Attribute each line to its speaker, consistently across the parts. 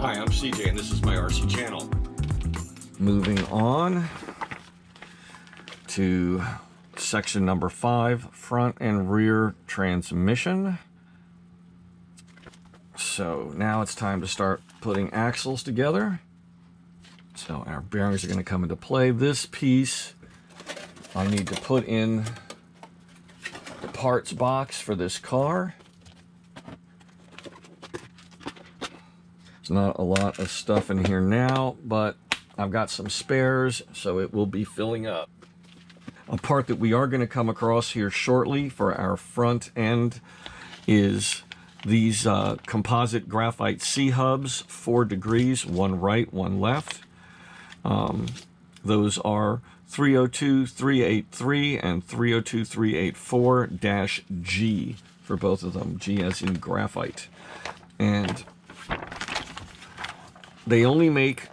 Speaker 1: Hi, I'm CJ and this is my RC channel.
Speaker 2: Moving on to section number 5, front and rear transmission. So now it's time to start putting axles together. So our bearings are going to come into play. This piece I need to put in the parts box for this car. There's not a lot of stuff in here now, but I've got some spares, so it will be filling up. A part that we are going to come across here shortly for our front end is these composite graphite C-hubs, 4 degrees, one right, one left. Those are 302-383 and 302-384-G for both of them, G as in graphite. And they only make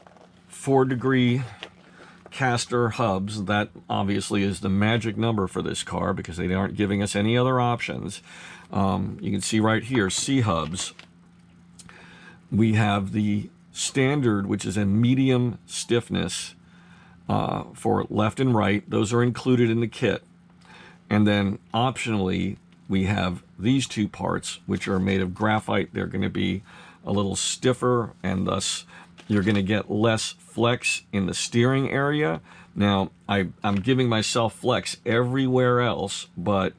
Speaker 2: 4-degree caster hubs. That obviously is the magic number for this car because they aren't giving us any other options. You can see right here, C-hubs. We have the standard, which is a medium stiffness for left and right. Those are included in the kit. And then optionally, we have these two parts, which are made of graphite. They're going to be a little stiffer, and thus you're going to get less flex in the steering area. Now, I'm giving myself flex everywhere else, but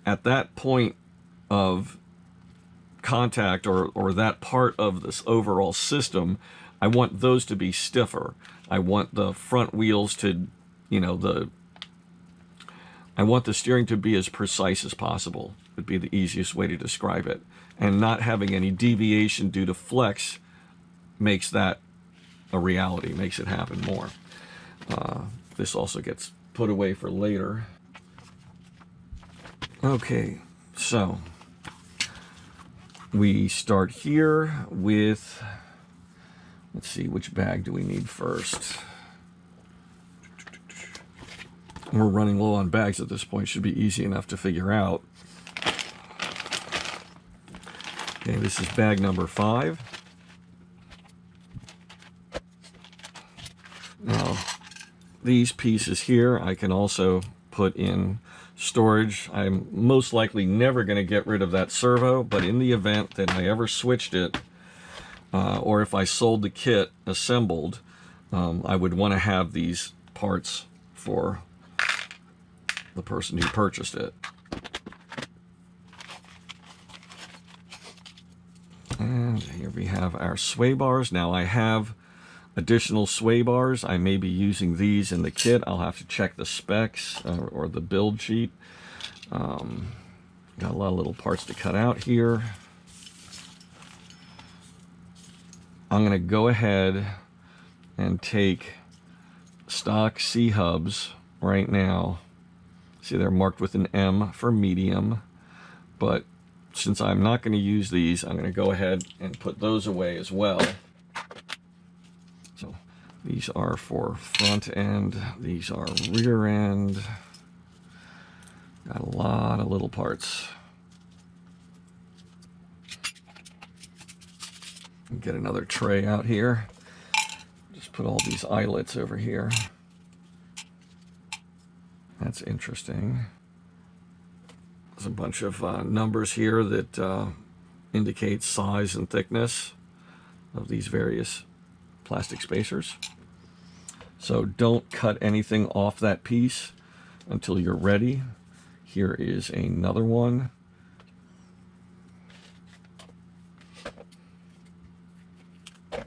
Speaker 2: at that point of contact or that part of this overall system, I want those to be stiffer. I want the front wheels to, I want the steering to be as precise as possible, would be the easiest way to describe it. And not having any deviation due to flex makes that a reality, makes it happen more. This also gets put away for later. Okay, so we start here with, let's see, which bag do we need first? We're running low on bags at this point, should be easy enough to figure out. Okay, this is bag number 5. Now, these pieces here I can also put in storage. I'm most likely never going to get rid of that servo, but in the event that I ever switched it, or if I sold the kit assembled, I would want to have these parts for the person who purchased it. And here we have our sway bars. Now I have additional sway bars. I may be using these in the kit. I'll have to check the specs or the build sheet. Got a lot of little parts to cut out here. I'm going to go ahead and take stock C-hubs right now. See, they're marked with an M for medium, but since I'm not going to use these, I'm going to go ahead and put those away as well. So these are for front end, these are rear end. Got a lot of little parts. Get another tray out here. Just put all these eyelets over here. That's interesting. There's a bunch of numbers here that indicate size and thickness of these various plastic spacers. So don't cut anything off that piece until you're ready. Here is another one. In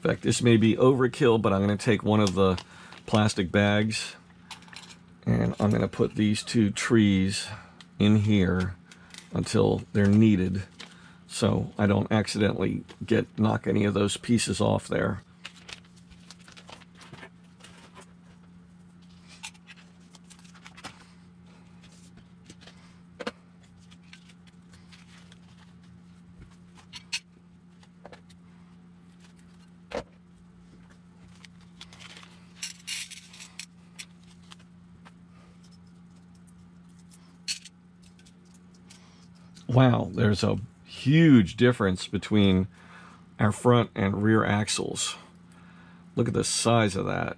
Speaker 2: fact, this may be overkill, but I'm going to take one of the plastic bags and I'm going to put these 2 trees in here until they're needed, so I don't accidentally knock any of those pieces off there. Wow, there's a huge difference between our front and rear axles. Look at the size of that.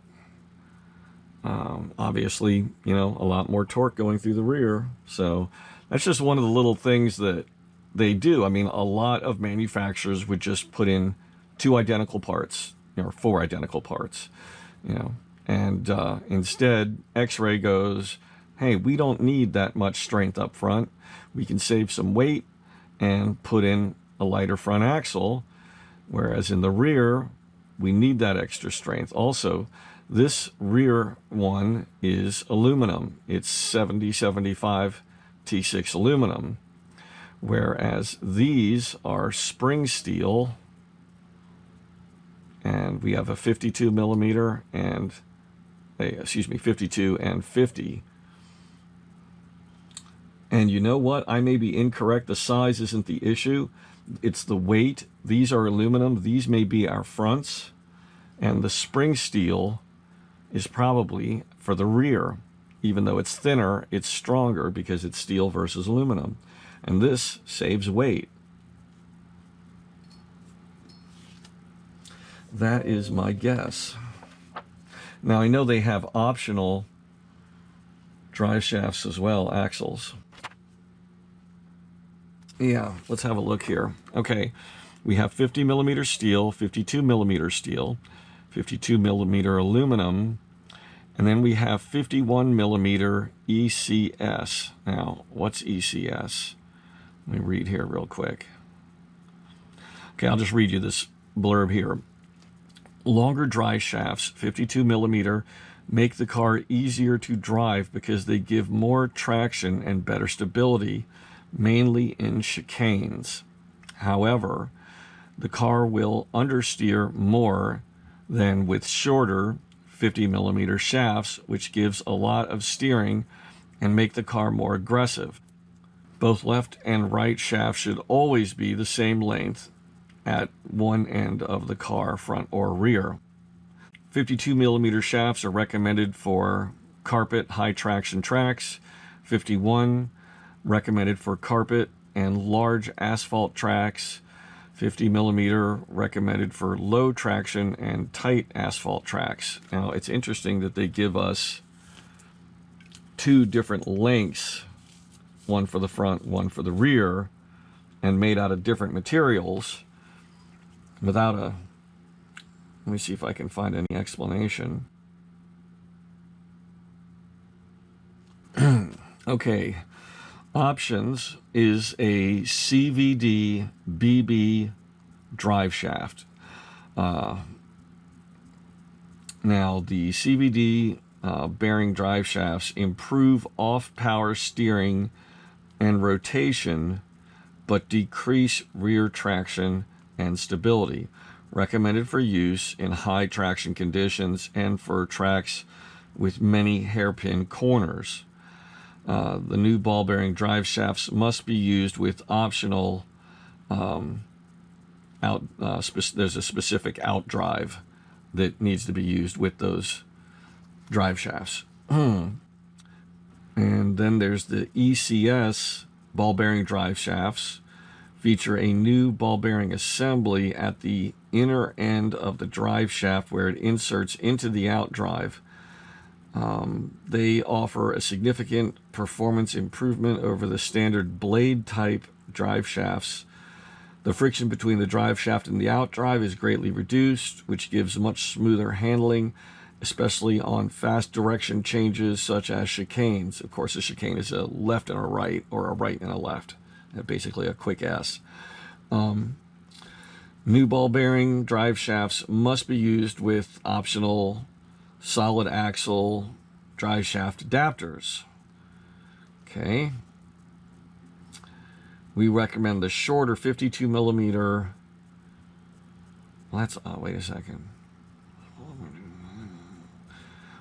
Speaker 2: Obviously, you know, a lot more torque going through the rear. So that's just one of the little things that they do. I mean, a lot of manufacturers would just put in 2 identical parts, or 4 identical parts, you know, and instead Xray goes, hey, we don't need that much strength up front. We can save some weight and put in a lighter front axle, whereas in the rear, we need that extra strength. Also, this rear one is aluminum. It's 7075 T6 aluminum, whereas these are spring steel, and we have a 52 millimeter and a, 52 and 50. And you know what? I may be incorrect. The size isn't the issue. It's the weight. These are aluminum. These may be our fronts. And the spring steel is probably for the rear. Even though it's thinner, it's stronger because it's steel versus aluminum. And this saves weight. That is my guess. Now, I know they have optional drive shafts as well, axles. Yeah, let's have a look here. Okay, we have 50 millimeter steel, 52 millimeter steel, 52 millimeter aluminum, and then we have 51 millimeter ECS. Now, what's ECS? Let me read here real quick. Okay, I'll just read you this blurb here. Longer drive shafts, 52 millimeter, make the car easier to drive because they give more traction and better stability, mainly in chicanes. However, the car will understeer more than with shorter 50 millimeter shafts, which gives a lot of steering and make the car more aggressive. Both left and right shafts should always be the same length at one end of the car, front or rear. 52 millimeter shafts are recommended for carpet high traction tracks. 51 recommended for carpet and large asphalt tracks. 50 millimeter recommended for low traction and tight asphalt tracks. Now, it's interesting that they give us 2 different lengths, one for the front, one for the rear, and made out of different materials without a, let me see if I can find any explanation. Okay, options is a CVD BB drive shaft. Now, the CVD bearing drive shafts improve off-power steering and rotation, but decrease rear traction and stability. Recommended for use in high traction conditions and for tracks with many hairpin corners. The new ball bearing drive shafts must be used with optional there's a specific out drive that needs to be used with those drive shafts. And then there's the ECS ball bearing drive shafts, feature a new ball bearing assembly at the inner end of the drive shaft where it inserts into the out drive. They offer a significant performance improvement over the standard blade type drive shafts. The friction between the drive shaft and the out drive is greatly reduced, which gives much smoother handling, especially on fast direction changes such as chicanes. Of course, a chicane is a left and a right, or a right and a left. Basically a quick S. New ball bearing drive shafts must be used with optional solid axle drive shaft adapters. Okay. We recommend the shorter 52 millimeter. Well, that's, wait a second.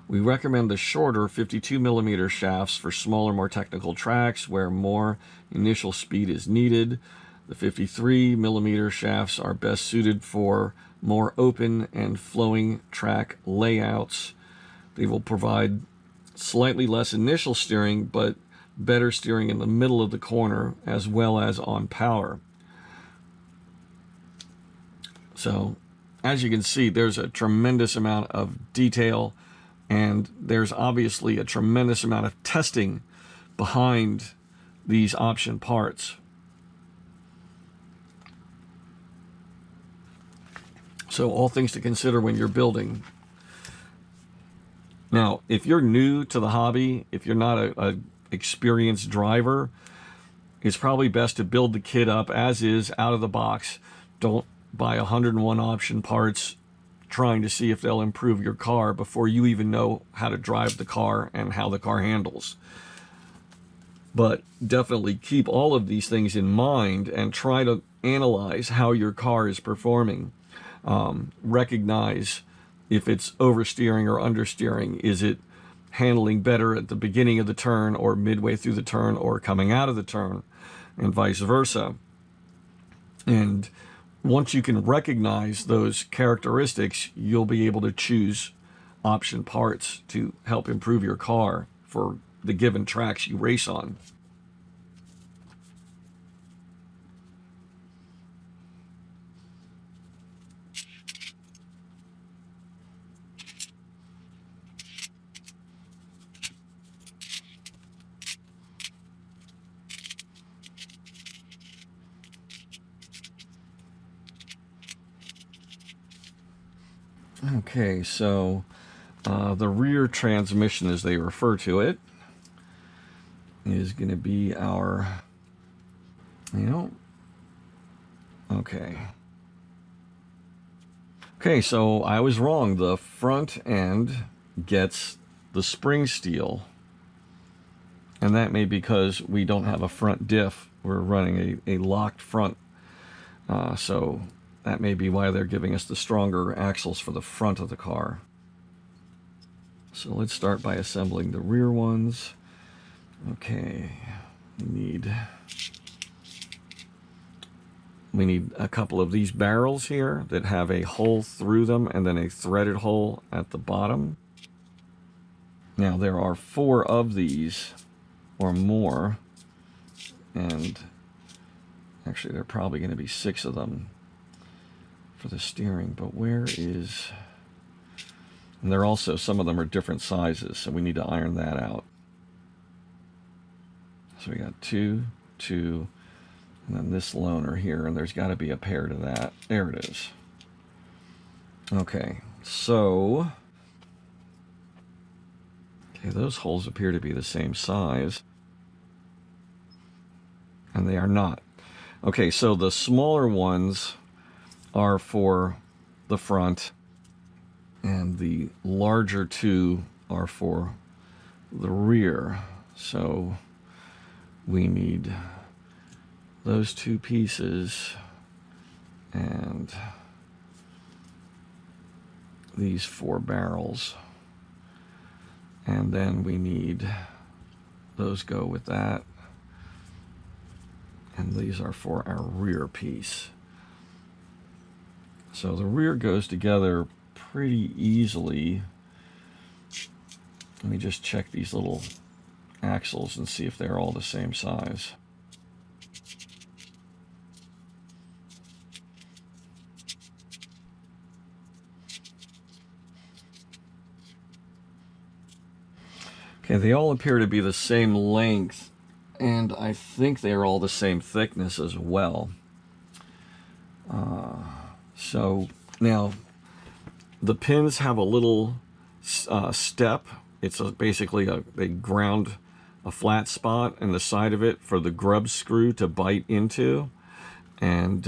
Speaker 2: We recommend the shorter 52 millimeter shafts for smaller, more technical tracks where more initial speed is needed. The 53 millimeter shafts are best suited for more open and flowing track layouts. They will provide slightly less initial steering, but better steering in the middle of the corner as well as on power. So as you can see, there's a tremendous amount of detail, and there's obviously a tremendous amount of testing behind these option parts. So all things to consider when you're building. Now, if you're new to the hobby, if you're not a experienced driver, it's probably best to build the kit up as is out of the box. Don't buy 101 option parts trying to see if they'll improve your car before you even know how to drive the car and how the car handles. But definitely keep all of these things in mind and try to analyze how your car is performing. Recognize if it's oversteering or understeering. Is it handling better at the beginning of the turn or midway through the turn or coming out of the turn, and vice versa. And once you can recognize those characteristics, you'll be able to choose option parts to help improve your car for the given tracks you race on. Okay, so the rear transmission, as they refer to it, is going to be our, okay. Okay, so I was wrong. The front end gets the spring steel, and that may be because we don't have a front diff. We're running a locked front, so that may be why they're giving us the stronger axles for the front of the car. So let's start by assembling the rear ones. Okay, we need a couple of these barrels here that have a hole through them and then a threaded hole at the bottom. Now there are 4 of these or more, and actually there are probably going to be 6 of them for the steering, but where is, and they're also, some of them are different sizes, so we need to iron that out. So we got 2, 2, and then this loaner here, and there's got to be a pair to that. There it is. Okay, so those holes appear to be the same size, and they are not. Okay, so the smaller ones are for the front, and the larger 2 are for the rear. So we need those 2 pieces and these 4 barrels, and then we need those go with that, and these are for our rear piece. So the rear goes together pretty easily. Let me just check these little axles and see if they're all the same size. Okay, they all appear to be the same length, and I think they're all the same thickness as well. So now the pins have a little step. It's basically they ground a flat spot in the side of it for the grub screw to bite into, and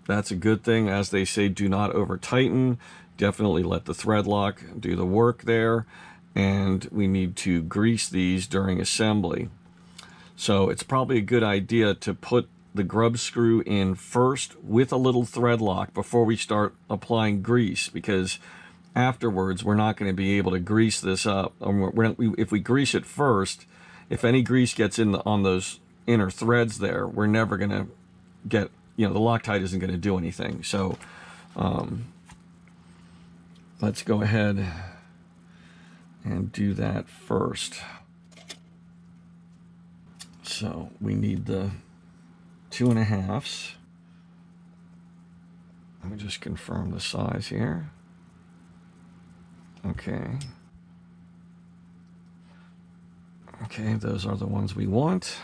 Speaker 2: that's a good thing. As they say, do not over tighten. Definitely let the thread lock do the work there, and we need to grease these during assembly. So it's probably a good idea to put the grub screw in first with a little thread lock before we start applying grease, because afterwards we're not going to be able to grease this up. If we grease it first, if any grease gets in on those inner threads there, we're never going to get, the Loctite isn't going to do anything. So let's go ahead and do that first. So we need the 2.5s. me just confirm the size here. Okay. Okay, those are the ones we want.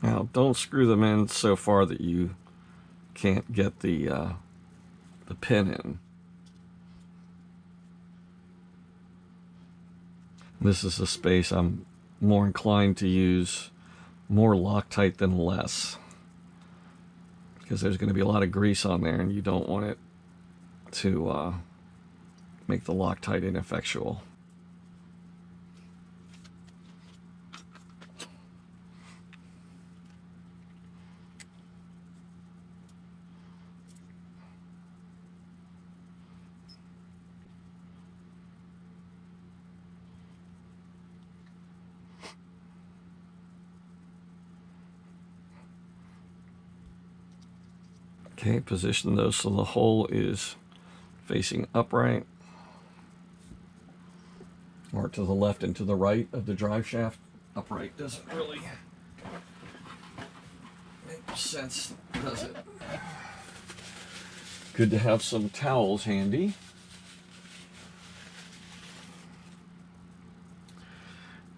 Speaker 2: Now, don't screw them in so far that you can't get the pin in. This is a space I'm more inclined to use more Loctite than less, because there's going to be a lot of grease on there and you don't want it to make the Loctite ineffectual. Okay, position those so the hole is facing upright, or to the left and to the right of the drive shaft. Upright doesn't really make sense, does it? Good to have some towels handy.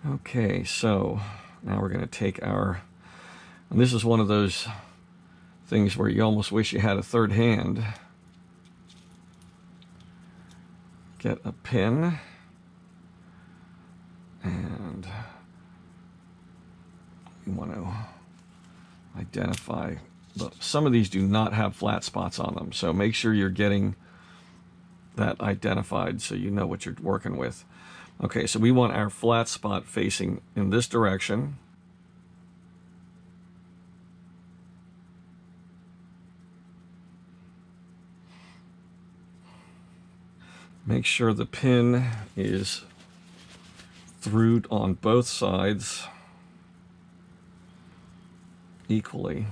Speaker 2: Okay, so now we're going to take our, and this is one of those things where you almost wish you had a third hand. Get a pin and you want to identify, some of these do not have flat spots on them, so make sure you're getting that identified so you know what you're working with. Okay, so we want our flat spot facing in this direction. Make sure the pin is through on both sides equally.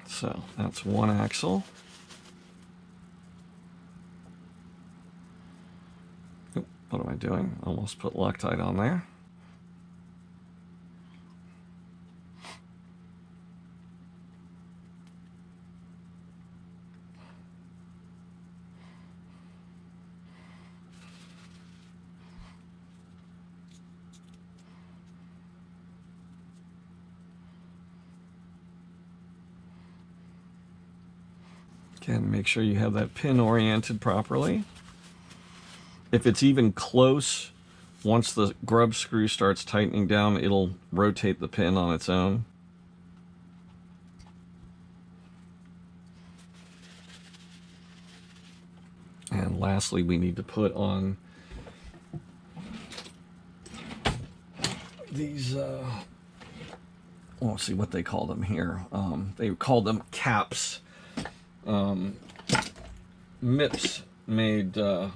Speaker 2: So that's one axle. Oop, what am I doing? Almost put Loctite on there. Again, make sure you have that pin oriented properly. If it's even close, once the grub screw starts tightening down, it'll rotate the pin on its own. And lastly, we need to put on these, let's see what they call them here. They call them caps. MIPS made, they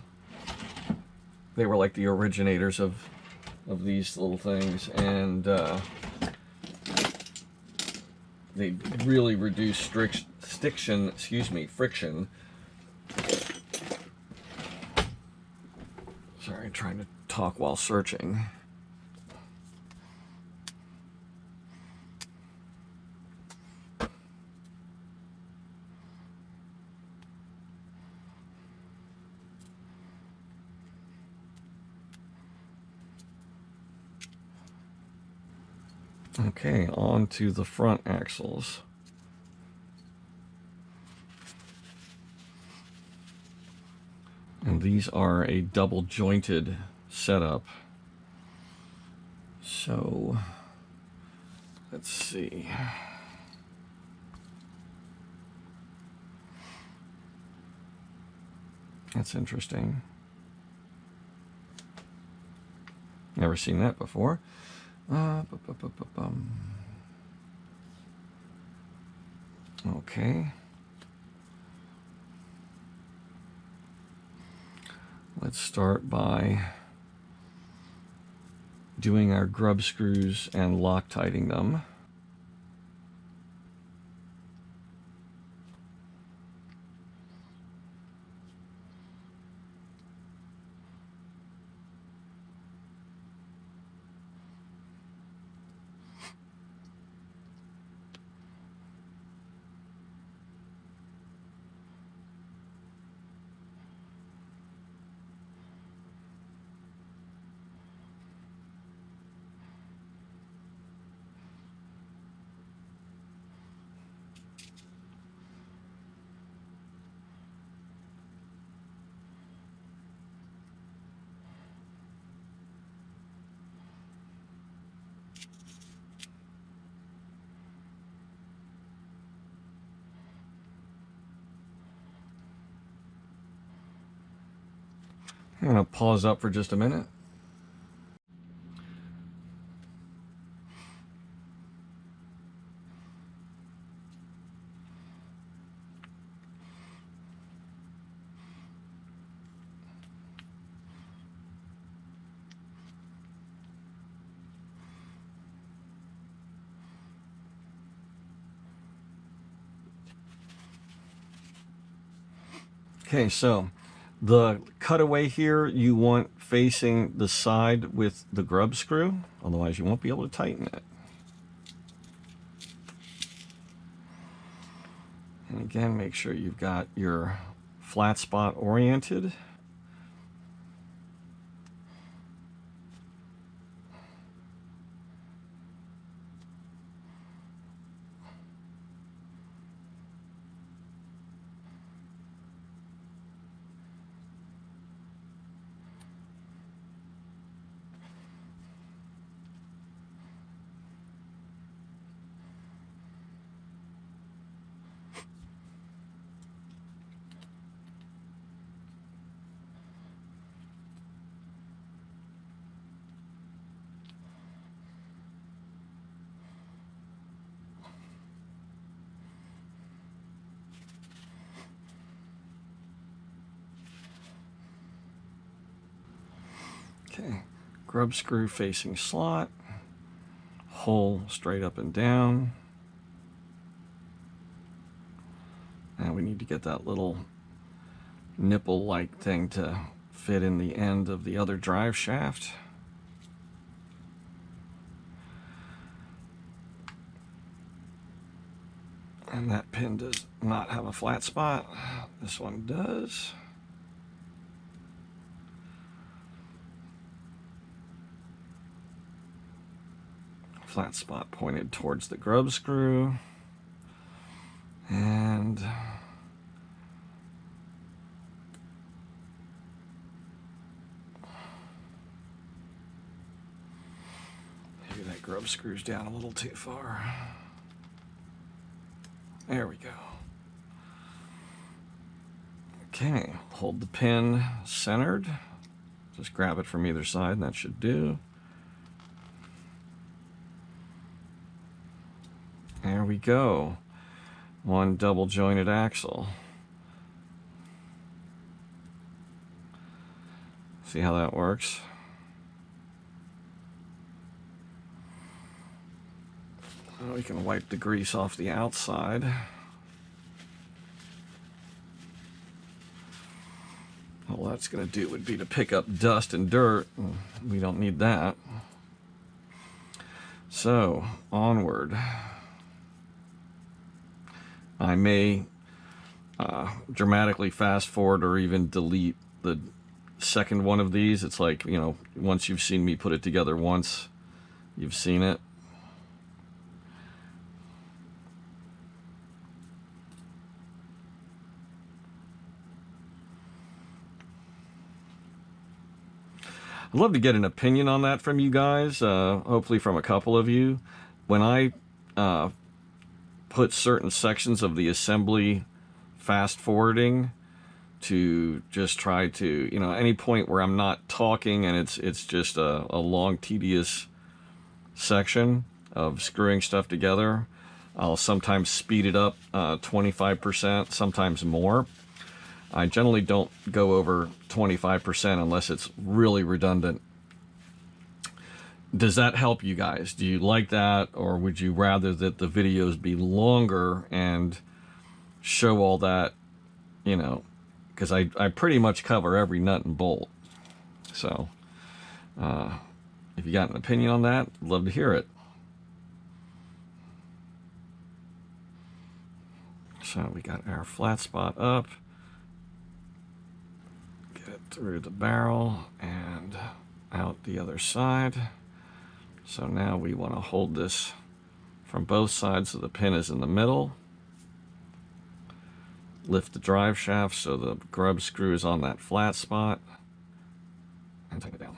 Speaker 2: were like the originators of these little things, and they really reduce friction. Sorry, trying to talk while searching. Okay, on to the front axles. And these are a double jointed setup. So, let's see. That's interesting. Never seen that before. Okay. Let's start by doing our grub screws and Loctiting them. I'm going to pause up for just a minute. Okay, so the cutaway here you want facing the side with the grub screw, otherwise you won't be able to tighten it. And again, make sure you've got your flat spot oriented. Okay, grub screw facing slot, hole straight up and down. Now we need to get that little nipple-like thing to fit in the end of the other drive shaft. And that pin does not have a flat spot. This one does. Flat spot pointed towards the grub screw. And maybe that grub screw's down a little too far. There we go. Okay, hold the pin centered. Just grab it from either side and that should do. There we go. One double jointed axle. See how that works? We can wipe the grease off the outside. All that's going to do would be to pick up dust and dirt. We don't need that. So, onward. I may dramatically fast forward or even delete the second one of these. It's like, you know, once you've seen me put it together once, you've seen it. I'd love to get an opinion on that from you guys, hopefully from a couple of you. When I put certain sections of the assembly fast forwarding to just try to, you know, any point where I'm not talking and it's just a long, tedious section of screwing stuff together, I'll sometimes speed it up 25%, sometimes more. I generally don't go over 25% unless it's really redundant. Does that help you guys? Do you like that, or would you rather that the videos be longer and show all that, you know, because I pretty much cover every nut and bolt. So if you got an opinion on that, I'd love to hear it. So we got our flat spot up. Get it through the barrel and out the other side. So now we want to hold this from both sides so the pin is in the middle. Lift the drive shaft so the grub screw is on that flat spot. And take it down.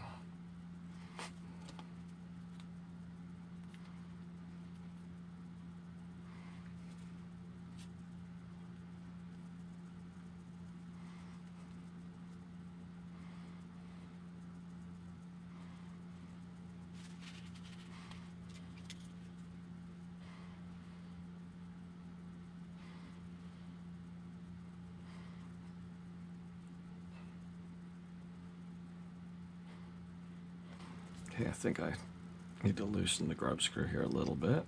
Speaker 2: Okay, I think I need to loosen the grub screw here a little bit.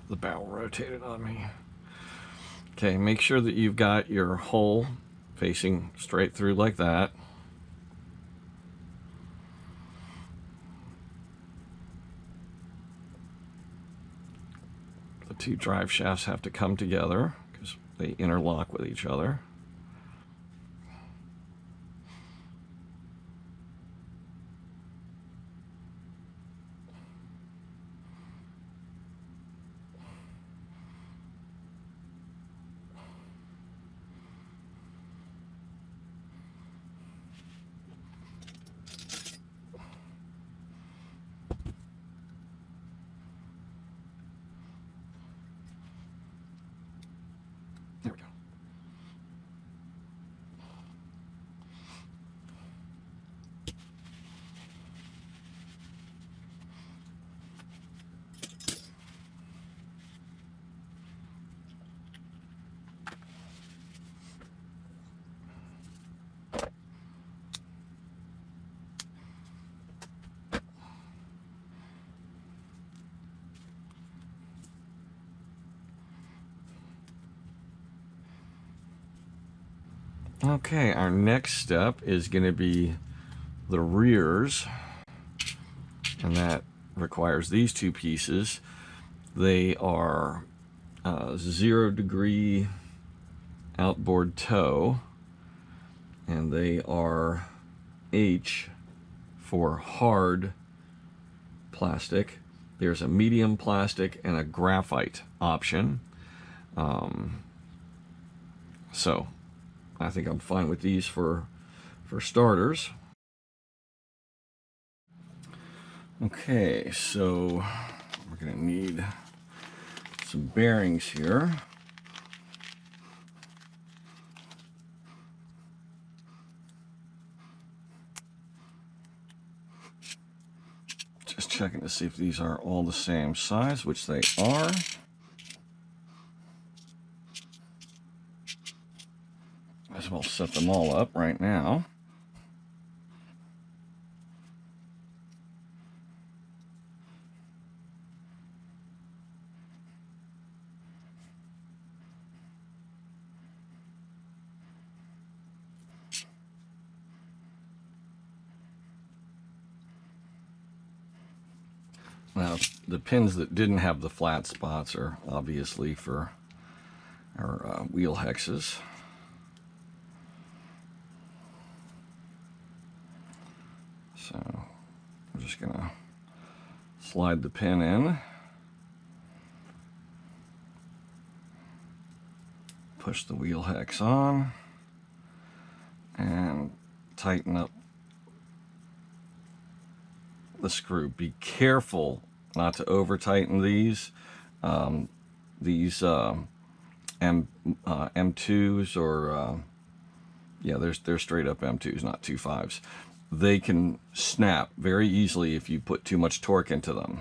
Speaker 2: The barrel rotated on me. Okay, make sure that you've got your hole facing straight through like that. The two drive shafts have to come together because they interlock with each other. There we go. Okay, our next step is going to be the rears, and that requires these two pieces. They are 0 degree outboard toe, and they are H for hard plastic. There's a medium plastic and a graphite option. So I think I'm fine with these for starters. Okay, so we're going to need some bearings here. Just checking to see if these are all the same size, which they are. Might as well set them all up right now. Now, the pins that didn't have the flat spots are obviously for our wheel hexes. So I'm just going to slide the pin in, push the wheel hex on, and tighten up the screw. Be careful not to over tighten these. M2s or yeah, they're straight up M2s, not 2.5s. They can snap very easily if you put too much torque into them.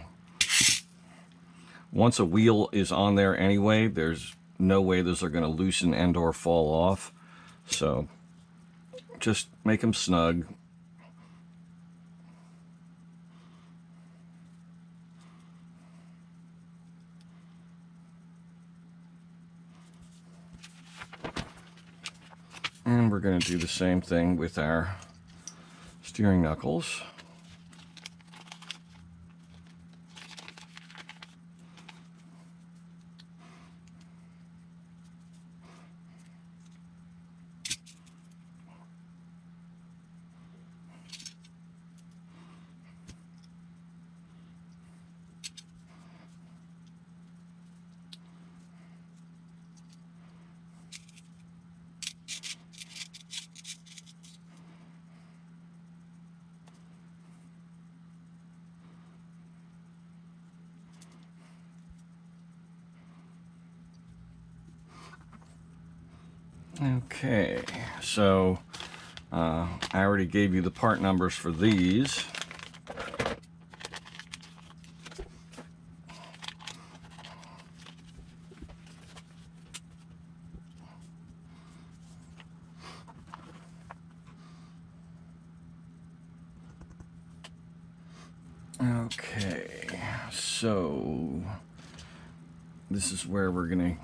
Speaker 2: Once a wheel is on there anyway, there's no way those are going to loosen and or fall off. So just make them snug. And we're going to do the same thing with our steering knuckles. Okay, so I already gave you the part numbers for these. Okay, so this is where we're going to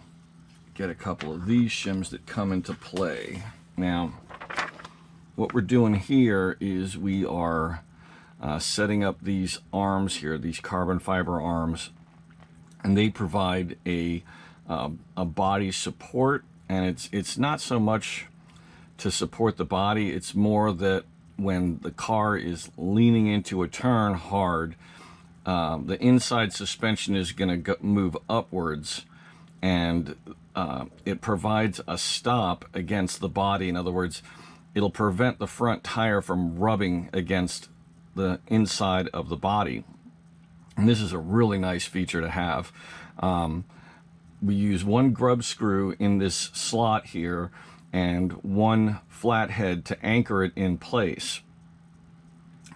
Speaker 2: get a couple of these shims that come into play. Now, what we're doing here is we are setting up these arms here, these carbon fiber arms, and they provide a body support, and it's not so much to support the body, it's more that when the car is leaning into a turn hard, the inside suspension is going to move upwards, and it provides a stop against the body. In other words, it'll prevent the front tire from rubbing against the inside of the body. And this is a really nice feature to have. We use one grub screw in this slot here and one flathead to anchor it in place.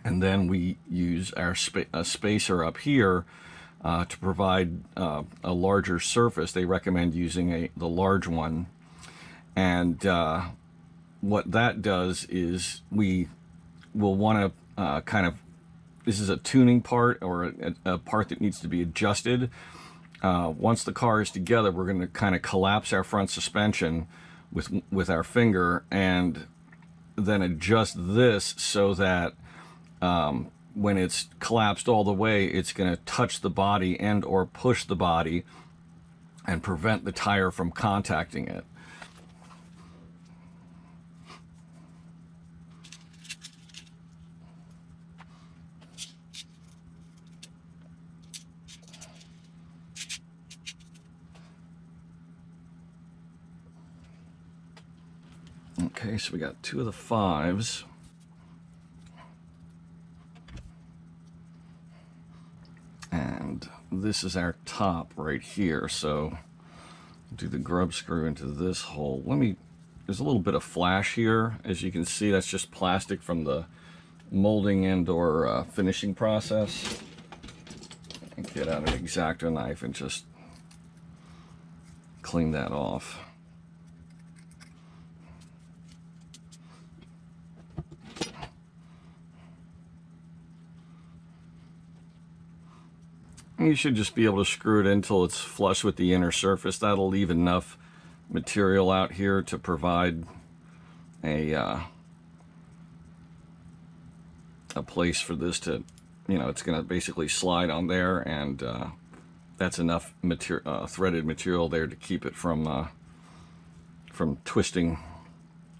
Speaker 2: And then we use our spacer up here to provide a larger surface. They recommend using the large one. And what that does is we will want to this is a tuning part, or a part that needs to be adjusted. Once the car is together, we're going to kind of collapse our front suspension with our finger, and then adjust this so that when it's collapsed all the way, it's going to touch the body and or push the body and prevent the tire from contacting it. Okay, so we got 2 of the 5s. And this is our top right here. So do the grub screw into this hole. There's a little bit of flash here. As you can see, that's just plastic from the molding and or finishing process. And get out an X-Acto knife and just clean that off. You should just be able to screw it in until it's flush with the inner surface. That'll leave enough material out here to provide a place for this to, it's going to basically slide on there, and that's enough threaded material there to keep it from twisting,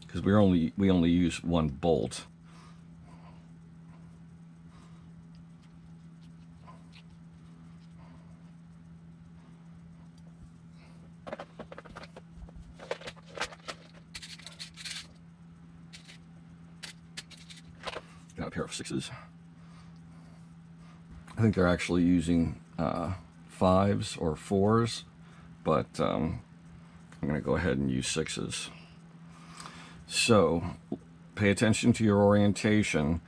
Speaker 2: because we only use one bolt. Got a pair of 6s. I think they're actually using 5s or 4s, but I'm going to go ahead and use 6s. So pay attention to your orientation.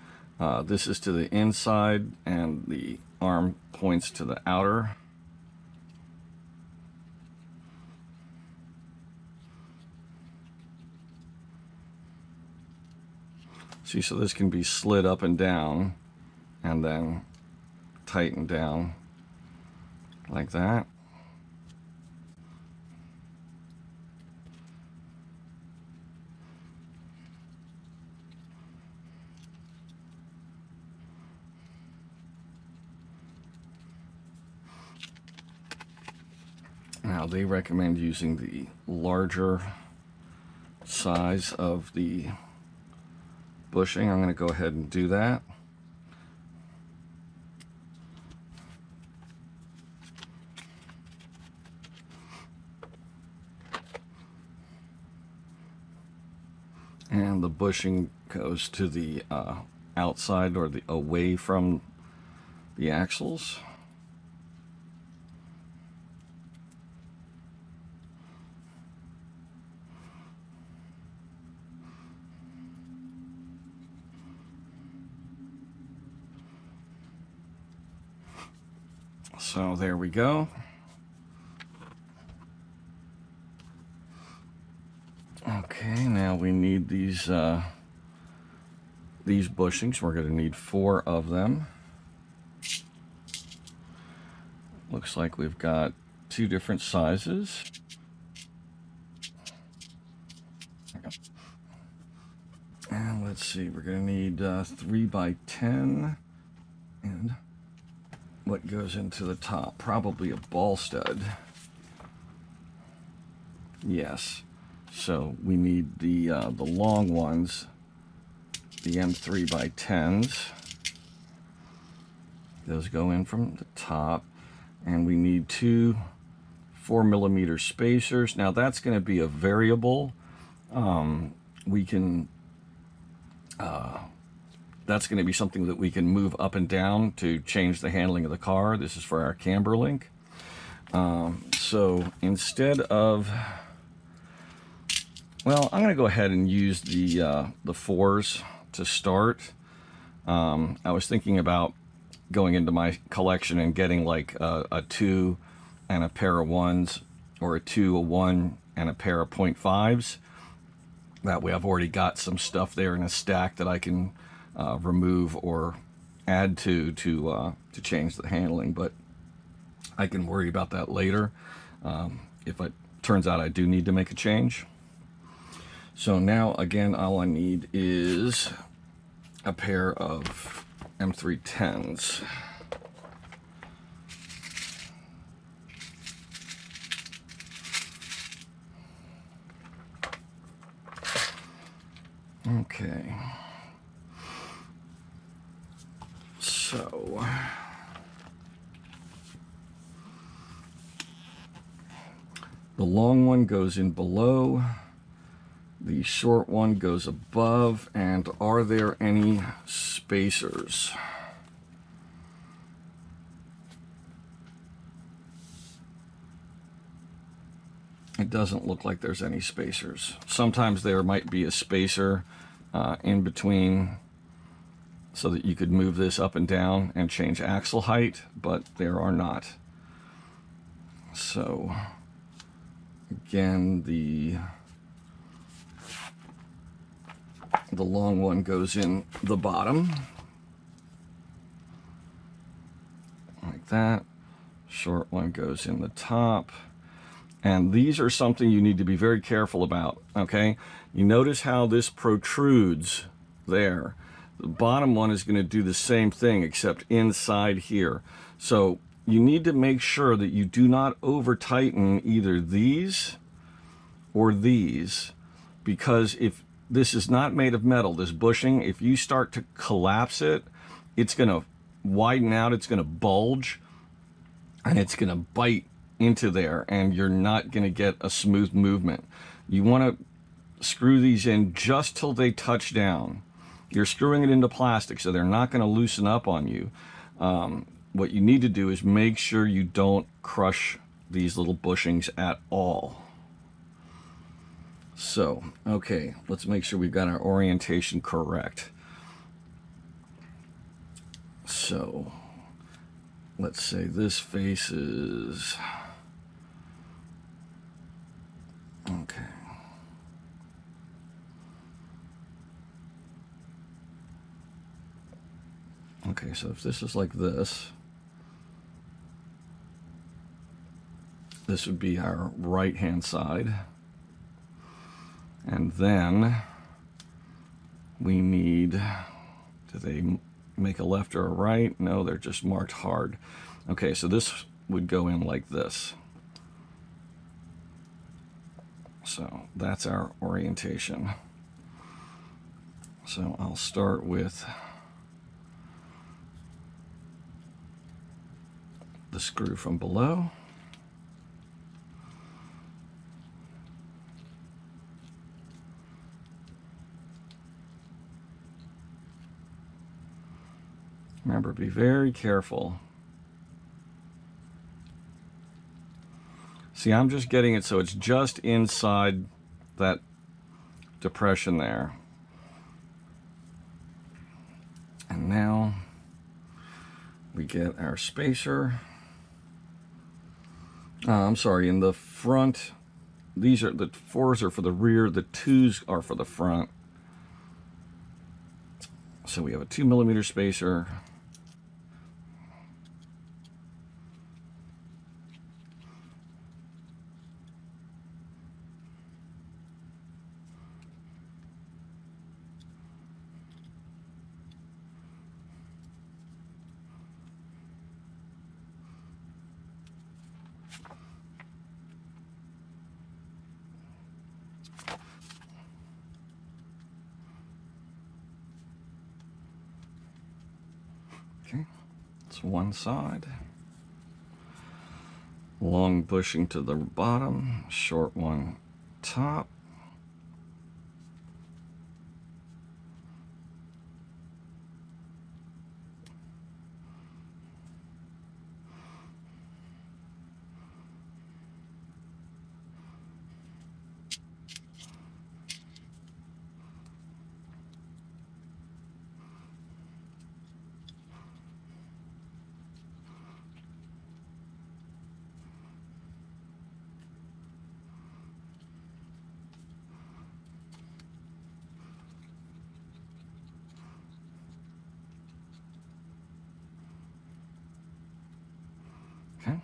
Speaker 2: This is to the inside, and the arm points to the outer. See, so this can be slid up and down, and then tightened down like that. Now, they recommend using the larger size of the bushing. I'm going to go ahead and do that. And the bushing goes to the outside, or away from the axles. So there we go. Okay, now we need these bushings. We're going to need 4 of them. Looks like we've got 2 different sizes. And let's see, we're going to need 3 by 10. And what goes into the top? Probably a ball stud. Yes. So we need the long ones, the M3 by 10s. Those go in from the top. And we need 2 4mm spacers. Now that's going to be a variable. We can, that's going to be something that we can move up and down to change the handling of the car. This is for our Camber link. So instead of, well, I'm going to go ahead and use the 4s to start. I was thinking about going into my collection and getting like a 2 and a pair of 1s, or a 2, a 1, and a pair of 0.5s. That way I've already got some stuff there in a stack that I can remove or add to change the handling, but I can worry about that later if it turns out I do need to make a change. So now again, all I need is a pair of M310s. Okay. So the long one goes in below, the short one goes above, and are there any spacers? It doesn't look like there's any spacers. Sometimes there might be a spacer in between so that you could move this up and down and change axle height, but there are not. So again, the long one goes in the bottom like that. Short one goes in the top. And these are something you need to be very careful about, okay? You notice how this protrudes there. The bottom one is going to do the same thing, except inside here. So you need to make sure that you do not over tighten either these or these, because if this is not made of metal, this bushing, if you start to collapse it, it's going to widen out, it's going to bulge, and it's going to bite into there, and you're not going to get a smooth movement. You want to screw these in just till they touch down. You're screwing it into plastic, so they're not going to loosen up on you. What you need to do is make sure you don't crush these little bushings at all. So, okay, let's make sure we've got our orientation correct. So, let's say this faces... Okay. Okay, so if this is like this, this would be our right-hand side. And then we need, do they make a left or a right? No, they're just marked hard. Okay, so this would go in like this. So that's our orientation. So I'll start with the screw from below. Remember, be very careful. See, I'm just getting it so it's just inside that depression there. And now we get our spacer. I'm sorry, in the front, these are the 4s are for the rear, the 2s are for the front. So we have a 2mm spacer. Okay, that's one side. Long bushing to the bottom, short one top. Okay.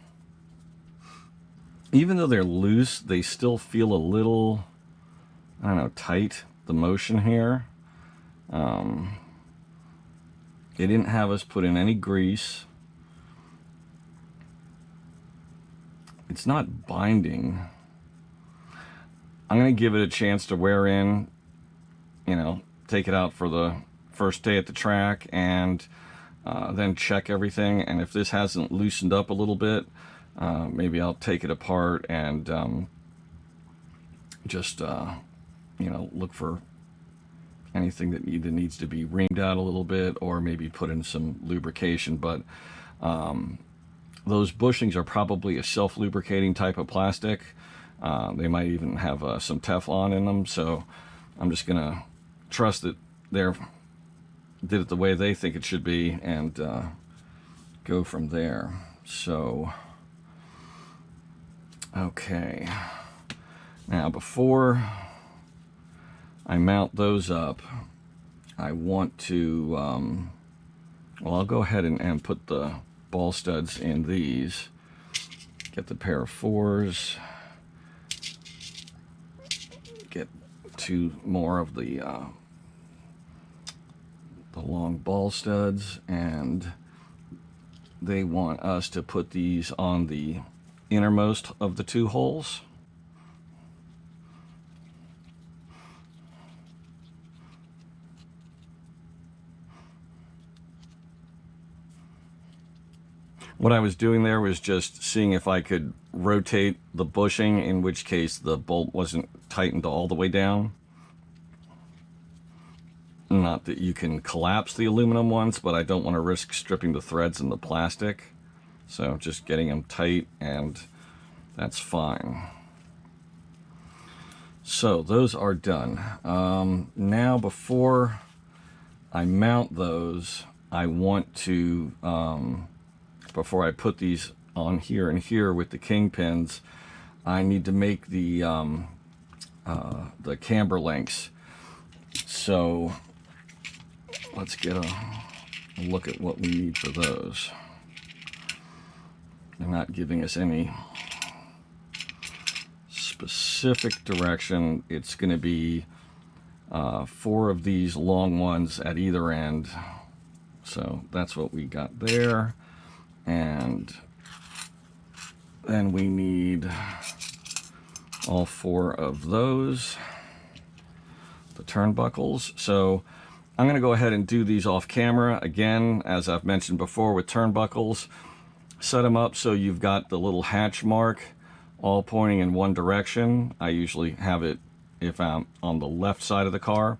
Speaker 2: Even though they're loose, they still feel a little, I don't know, tight, the motion here. They didn't have us put in any grease. It's not binding. I'm going to give it a chance to wear in, you know, take it out for the first day at the track, and then check everything. And if this hasn't loosened up a little bit, maybe I'll take it apart and just, you know, look for anything that either needs to be reamed out a little bit or maybe put in some lubrication. But those bushings are probably a self-lubricating type of plastic. They might even have some Teflon in them, so I'm just gonna trust that they did it the way they think it should be and go from there. So okay, now before I mount those up, I want to well, I'll go ahead and put the ball studs in these. Get the pair of 4s, get 2 more of the long ball studs, and they want us to put these on the innermost of the 2 holes. What I was doing there was just seeing if I could rotate the bushing, in which case the bolt wasn't tightened all the way down. Not that you can collapse the aluminum ones, but I don't want to risk stripping the threads in the plastic. So just getting them tight, and that's fine. So those are done. Now before I mount those, I want to, before I put these on here and here with the kingpins, I need to make the camber links. So let's get a look at what we need for those. They're not giving us any specific direction. It's going to be 4 of these long ones at either end. So that's what we got there. And then we need all 4 of those, the turnbuckles. So I'm going to go ahead and do these off camera. Again, as I've mentioned before with turnbuckles, set them up so you've got the little hatch mark all pointing in one direction. I usually have it if I'm on the left side of the car.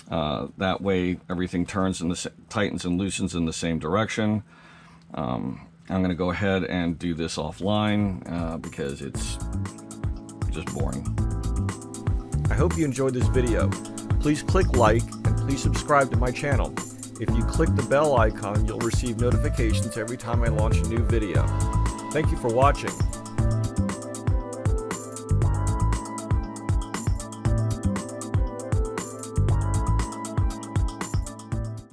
Speaker 2: That way everything turns in tightens and loosens in the same direction. I'm going to go ahead and do this offline because it's just boring.
Speaker 3: I hope you enjoyed this video. Please click like and please subscribe to my channel. If you click the bell icon, you'll receive notifications every time I launch a new video. Thank you for watching.